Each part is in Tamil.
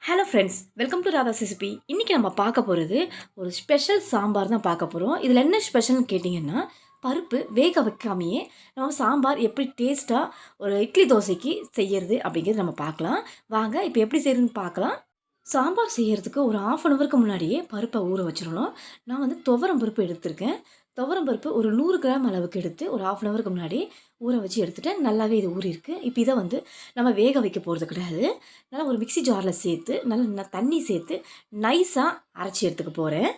Hello friends, welcome to Radha's recipe. இன்றைக்கி நம்ம பார்க்க போகிறது ஒரு ஸ்பெஷல் சாம்பார் தான் பார்க்க போகிறோம். இதில் என்ன ஸ்பெஷல்னு கேட்டிங்கன்னா, பருப்பு வேக வைக்காமையே நம்ம சாம்பார் எப்படி டேஸ்ட்டாக ஒரு இட்லி தோசைக்கு செய்கிறது அப்படிங்கிறது நம்ம பார்க்கலாம். வாங்க இப்போ எப்படி செய்கிறதுன்னு பார்க்கலாம். சாம்பார் செய்கிறதுக்கு ஒரு 1/2 அன் ஹவருக்கு முன்னாடியே பருப்பை ஊற வச்சிடணும். நான் வந்து துவரம் பருப்பு எடுத்திருக்கேன். துவரம் பருப்பு ஒரு 100 கிராம் அளவுக்கு எடுத்து ஒரு 1/2 அன் ஹவருக்கு முன்னாடி ஊற வச்சு எடுத்துட்டேன். நல்லாவே இது ஊறியிருக்கு. இப்போ இதை வந்து நம்ம வேக வைக்க போகிறது கிடையாது. நல்லா ஒரு மிக்ஸி ஜாரில் சேர்த்து நல்லா தண்ணி சேர்த்து நைஸாக அரைச்சி எடுத்துக்க போகிறேன்.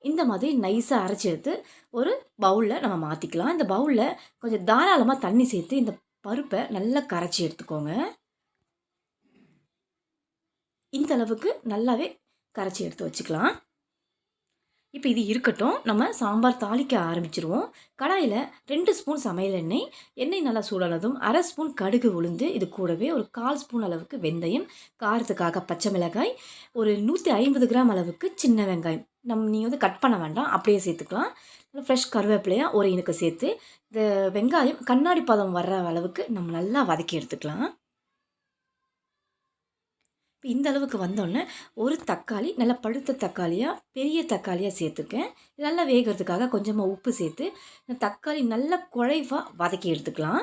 இந்த மாதிரி நைஸாக அரைச்சி எடுத்து ஒரு பவுலில் நம்ம மாற்றிக்கலாம். இந்த பவுலில் கொஞ்சம் தாராளமாக தண்ணி சேர்த்து இந்த பருப்பை நல்லா கரைச்சி எடுத்துக்கோங்க. இந்த அளவுக்கு நல்லாவே கரைச்சி எடுத்து வச்சுக்கலாம். இப்போ இது இருக்கட்டும். நம்ம சாம்பார் தாளிக்க ஆரம்பிச்சிருவோம். கடாயில் 2 ஸ்பூன் சமையல் எண்ணெய் நல்லா சூடானதும் 1/2 ஸ்பூன் கடுகு உளுந்து, இது கூடவே ஒரு 1/4 ஸ்பூன் அளவுக்கு வெந்தயம், காரத்துக்காக பச்சை மிளகாய், ஒரு 150 கிராம் அளவுக்கு சின்ன வெங்காயம். நீங்கள் வந்து கட் பண்ண வேண்டாம், அப்படியே சேர்த்துக்கலாம். ஃப்ரெஷ் கருவேப்பிலையாக ஒரு இனுக்கு சேர்த்து இந்த வெங்காயம் கண்ணாடி பதம் வர்ற அளவுக்கு நம்ம நல்லா வதக்கி எடுத்துக்கலாம். இப்போ இந்த அளவுக்கு வந்தோடனே ஒரு தக்காளி, நல்லா பழுத்த தக்காளியாக பெரிய தக்காளியாக சேர்த்துருக்கேன். நல்லா வேகிறதுக்காக கொஞ்சமாக உப்பு சேர்த்து இந்த தக்காளி நல்லா குழைவாக வதக்கி எடுத்துக்கலாம்.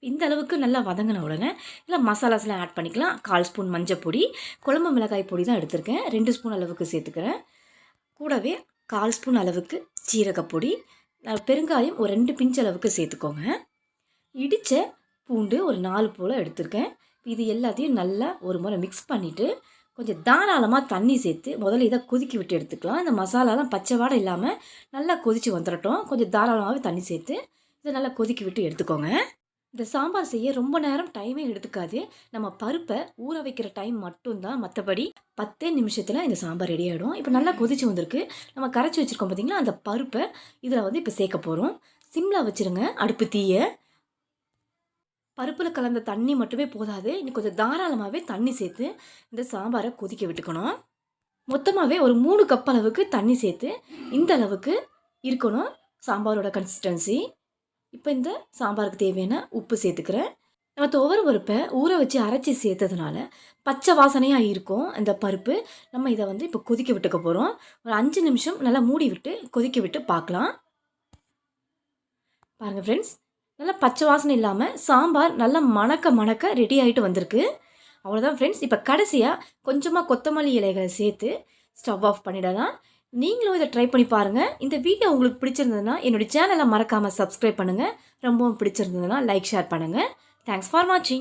இந்த அளவுக்கு நல்லா வதங்கின உடனே இல்லை மசாலாஸ்லாம் ஆட் பண்ணிக்கலாம். 1/4 ஸ்பூன் மஞ்சள், குழம்பு மிளகாய் பொடி தான் எடுத்திருக்கேன். 2 ஸ்பூன் அளவுக்கு சேர்த்துக்கிறேன். கூடவே 1/4 ஸ்பூன் அளவுக்கு சீரகப்பொடி, பெருங்காயம் ஒரு 2 பிஞ்ச் அளவுக்கு சேர்த்துக்கோங்க. இடித்த பூண்டு ஒரு 4 போல் எடுத்திருக்கேன். இது எல்லாத்தையும் நல்லா ஒரு முறை மிக்ஸ் பண்ணிவிட்டு கொஞ்சம் தாராளமாக தண்ணி சேர்த்து முதல்ல இதை கொதிக்க விட்டு எடுத்துக்கலாம். இந்த மசாலாலாம் பச்சை வாடை இல்லாமல் நல்லா கொதித்து வந்துடட்டும். கொஞ்சம் தாராளமாகவே தண்ணி சேர்த்து இதை நல்லா கொதிக்க விட்டு எடுத்துக்கோங்க. இந்த சாம்பார் செய்ய ரொம்ப நேரம் டைமே எடுத்துக்காது. நம்ம பருப்பை ஊற வைக்கிற டைம் மட்டும்தான். மற்றபடி 10 நிமிஷத்தில் இந்த சாம்பார் ரெடி ஆகிடும். இப்போ நல்லா கொதித்து வந்திருக்கு. நம்ம கரைச்சி வச்சுருக்கோம் பார்த்திங்களா, அந்த பருப்பை இதில் வந்து இப்போ சேர்க்க போகிறோம். சிம்மில் வச்சுருங்க அடுப்பு தீயை. பருப்பில் கலந்த தண்ணி மட்டுமே போதாது, இன்னும் கொஞ்சம் தாராளமாகவே தண்ணி சேர்த்து இந்த சாம்பாரை கொதிக்க விட்டுக்கணும். மொத்தமாகவே ஒரு 3 கப் அளவுக்கு தண்ணி சேர்த்து இந்த அளவுக்கு இருக்கணும் சாம்பாரோட கன்சிஸ்டன்சி. இப்போ இந்த சாம்பாருக்கு தேவையான உப்பு சேர்த்துக்கிறேன். நம்ம துவரம் பருப்பை ஊற வச்சு அரைச்சி சேர்த்ததுனால பச்சை வாசனையாக இருக்கும் இந்த பருப்பு. நம்ம இதை வந்து இப்போ கொதிக்க விட்டுக்க போகிறோம். ஒரு 5 நிமிஷம் நல்லா மூடி விட்டு கொதிக்க விட்டு பார்க்கலாம். பாருங்கள் ஃப்ரெண்ட்ஸ், நல்லா பச்சை வாசனை இல்லாமல் சாம்பார் நல்லா மணக்க ரெடி ஆகிட்டு வந்திருக்கு. அவ்வளோதான் ஃப்ரெண்ட்ஸ். இப்போ கடைசியாக கொஞ்சமாக கொத்தமல்லி இலைகளை சேர்த்து ஸ்டவ் ஆஃப் பண்ணிடலாம். நீங்களும் இதை ட்ரை பண்ணி பாருங்கள். இந்த வீடியோ உங்களுக்கு பிடிச்சிருந்ததுன்னா என்னுடைய சேனலை மறக்காமல் சப்ஸ்கிரைப் பண்ணுங்கள். ரொம்பவும் பிடிச்சிருந்ததுன்னா லைக், ஷேர் பண்ணுங்கள். தேங்க்ஸ் ஃபார் வாட்சிங்.